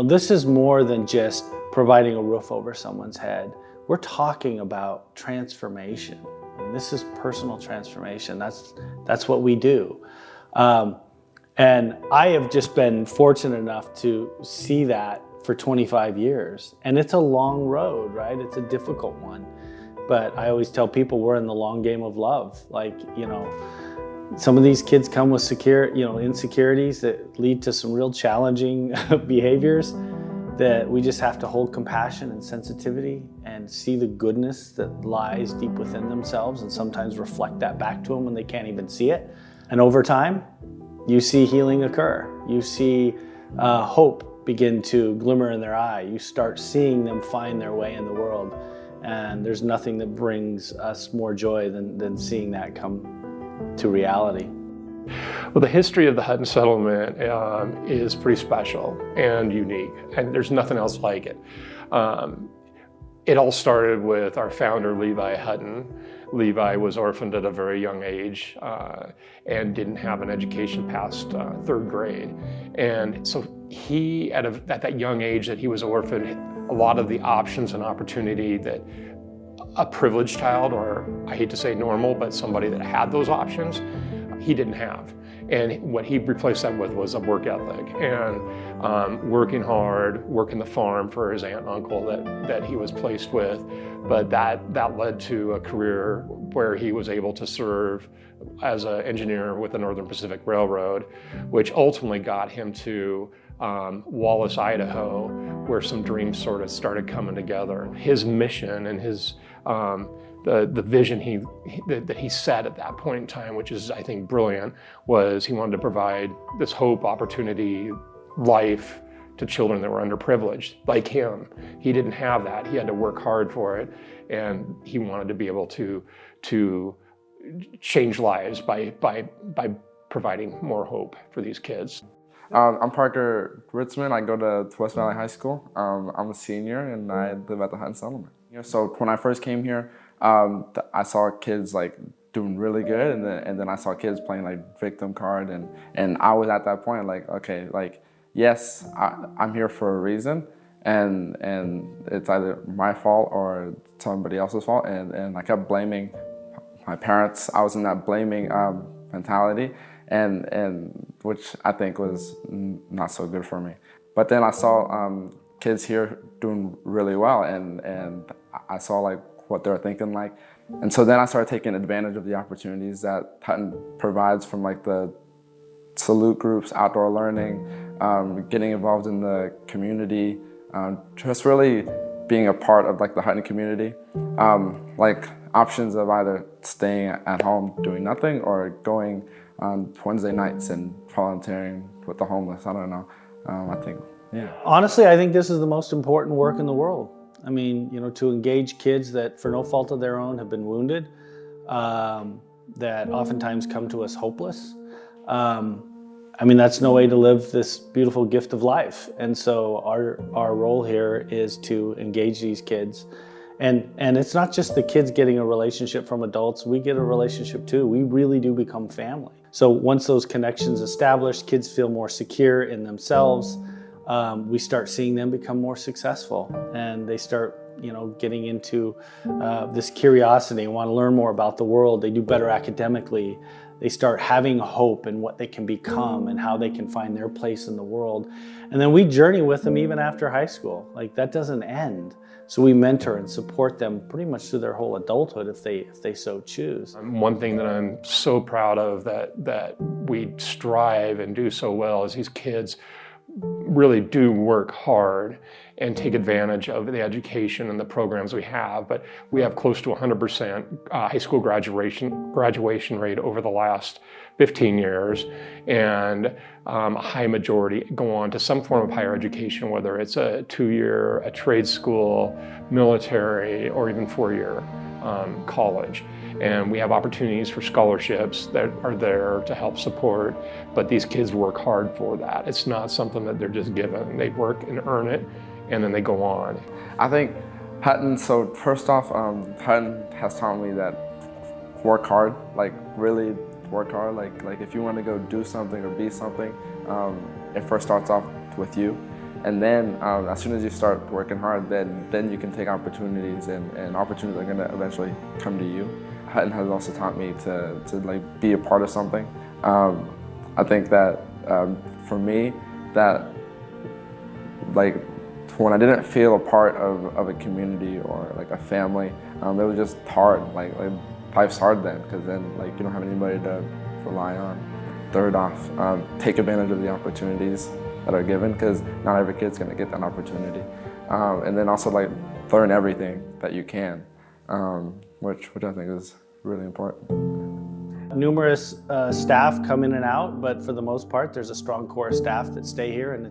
This is more than just providing a roof over someone's head. We're talking about transformation. And this is personal transformation. That's what we do. And I have just been fortunate enough to see that for 25 years. And it's a long road, right? It's a difficult one. But I always tell people we're in the long game of love. Some of these kids come with insecurities that lead to some real challenging behaviors that we just have to hold compassion and sensitivity and see the goodness that lies deep within themselves and sometimes reflect that back to them when they can't even see it. And over time, you see healing occur. You see hope begin to glimmer in their eye. You start seeing them find their way in the world. And there's nothing that brings us more joy than seeing that come to reality. Well, the history of the Hutton settlement is pretty special and unique, and there's nothing else like it. It all started with our founder, Levi Hutton. Levi was orphaned at a very young age and didn't have an education past third grade. And so he, at that young age that he was orphaned, a lot of the options and opportunity that a privileged child, or I hate to say normal, but somebody that had those options, he didn't have. And what he replaced that with was a work ethic and working hard, working the farm for his aunt and uncle that he was placed with. But that led to a career where he was able to serve as an engineer with the Northern Pacific Railroad, which ultimately got him to Wallace, Idaho, where some dreams sort of started coming together. His mission and his the vision that he set at that point in time, which is, I think, brilliant, was he wanted to provide this hope, opportunity, life to children that were underprivileged, like him. He didn't have that. He had to work hard for it, and he wanted to be able to change lives by providing more hope for these kids. I'm Parker Ritzman. I go to West Valley High School. I'm a senior and I live at the Hutton settlement. So when I first came here, I saw kids doing really good, and then I saw kids playing victim card, and I was at that point okay, yes, I'm here for a reason, and it's either my fault or somebody else's fault, and I kept blaming my parents. I was in that blaming mentality, and which I think was not so good for me. But then I saw kids here doing really well, and I saw what they're thinking like. And so then I started taking advantage of the opportunities that Hutton provides, from the salute groups, outdoor learning, getting involved in the community, just really being a part of the Hutton community. Options of either staying at home doing nothing or going on Wednesday nights and volunteering with the homeless. I don't know. I think, yeah. Honestly, I think this is the most important work in the world. I mean, to engage kids that for no fault of their own have been wounded, that oftentimes come to us hopeless. That's no way to live this beautiful gift of life. And so our role here is to engage these kids. And it's not just the kids getting a relationship from adults, we get a relationship too. We really do become family. So once those connections established, kids feel more secure in themselves. We start seeing them become more successful, and they start, getting into this curiosity and want to learn more about the world. They do better academically. They start having hope in what they can become and how they can find their place in the world. And then we journey with them even after high school. That doesn't end. So we mentor and support them pretty much through their whole adulthood if they so choose. One thing that I'm so proud of that we strive and do so well is these kids really do work hard and take advantage of the education and the programs we have. But we have close to 100% high school graduation rate over the last 15 years, and a high majority go on to some form of higher education, whether it's a 2-year, a trade school, military, or even 4-year college. And we have opportunities for scholarships that are there to help support, but these kids work hard for that. It's not something that they're just given. They work and earn it, and then they go on. I think Hutton, so first off, Hutton has taught me that work hard, really work hard. If you want to go do something or be something, it first starts off with you. And then as soon as you start working hard, then you can take opportunities, and opportunities are going to eventually come to you. Hutton has also taught me to like be a part of something. I think that for me, that like when I didn't feel a part of a community or like a family, it was just hard. Like life's hard then, because then like you don't have anybody to rely on. Third off, take advantage of the opportunities that are given, because not every kid's going to get that opportunity. And then also like learn everything that you can, which I think is really important. Numerous staff come in and out, but for the most part, there's a strong core staff that stay here, and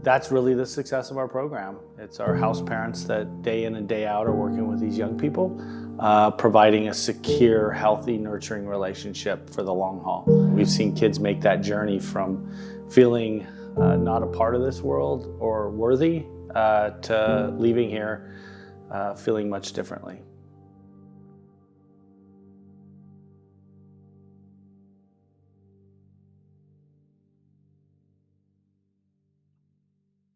that's really the success of our program. It's our house parents that day in and day out are working with these young people, providing a secure, healthy, nurturing relationship for the long haul. We've seen kids make that journey from feeling not a part of this world or worthy to leaving here feeling much differently.